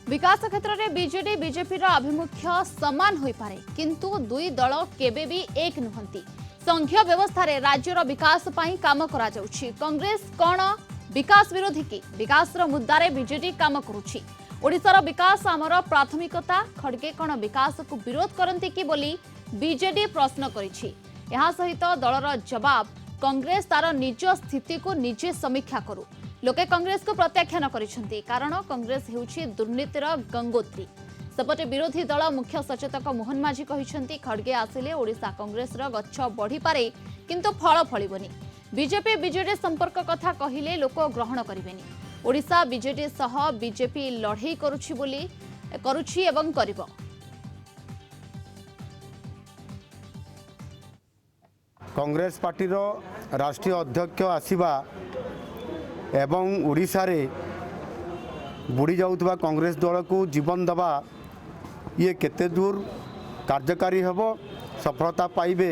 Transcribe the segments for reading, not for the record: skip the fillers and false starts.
विकास क्षेत्र में BJD BJP आभिमुख्य समान हो पारे किंतु दुई दल केबे भी एक नुहंती। संघीय व्यवस्था रे राज्यर विकास पई काम करा जाउछि। कांग्रेस कौन विकास विरोधी की विकास मुद्दा रे बीजेडी काम करुछि। ओडिशार विकास आमर प्राथमिकता। खड़गे कौन विकास को विरोध करती कि बोली बीजेडी प्रश्न करिछि। यहाँ सहित दलर जवाब कांग्रेस तार निज स्थिति को निजे समीक्षा करू। लोके कांग्रेस को प्रत्याख्यान करिसेंती कारण कांग्रेस हेउछि दुर्नीतिर गंगोत्री। सेपटे विरोधी दल मुख्य सचेतक मोहन माझी कहिसेंती खड़गे आसिले ओडिशा कांग्रेस गच्छ बढ़ी पारे किंतु फल फलिबनी। बीजेपी बीजेडी संपर्क कथा कहिले लोक ग्रहण करिवेनी। ओडिशा बीजेडी सह बीजेपी लड़ई करुछि एवं करिबो। कांग्रेस पार्टी राष्ट्रीय अध्यक्ष आसीबा एवं ओडिशा रे बुड़ी जाउतबा कांग्रेस दल को जीवन दबा ये केते दूर कार्यकारी हेबो सफलता पाइबे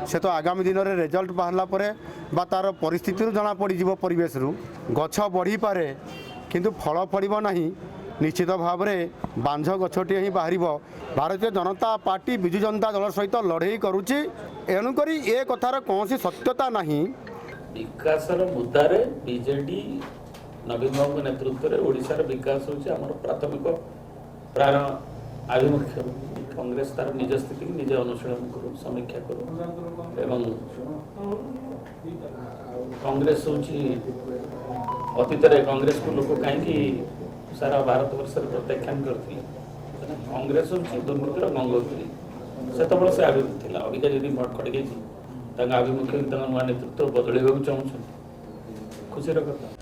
से तो आगामी दिन में रिजल्ट बाहरला परे बा तार परिस्थिति जना पड़ जीव परिवेश रु गछ बढ़ी पारे किंतु फल फड़िबो नाही। निश्चित भाव में बांझ गछटी ही बाहर। भारतीय जनता पार्टी विजु जनता दल सहित लड़ई करुच्ची एणुक ए कथार कौन सत्यता नहीं। विकास मुद्दा रे बीजेडी नवीन बाबू नेतृत्व में ओडिशार विकास होछि हमर प्राथमिक प्राण आभिमुख्य। कांग्रेस तार निज स्थिति निज अनुशीलन करू समीक्षा करू एवं कांग्रेस होछि अतीत रे कांग्रेस को लोक कहीं सारा भारत वर्ष प्रत्याख्यान करथिले। कांग्रेस होछि दुर्नीतिर गंगोत्री सेतबेले से आभिमुख्य थिला। अबिका जदि भोट कटि गेछि तांगा आभिमुख्य नुआ नेतृत्व बदलैବାକୁ चाहूछन खुशीर कथा।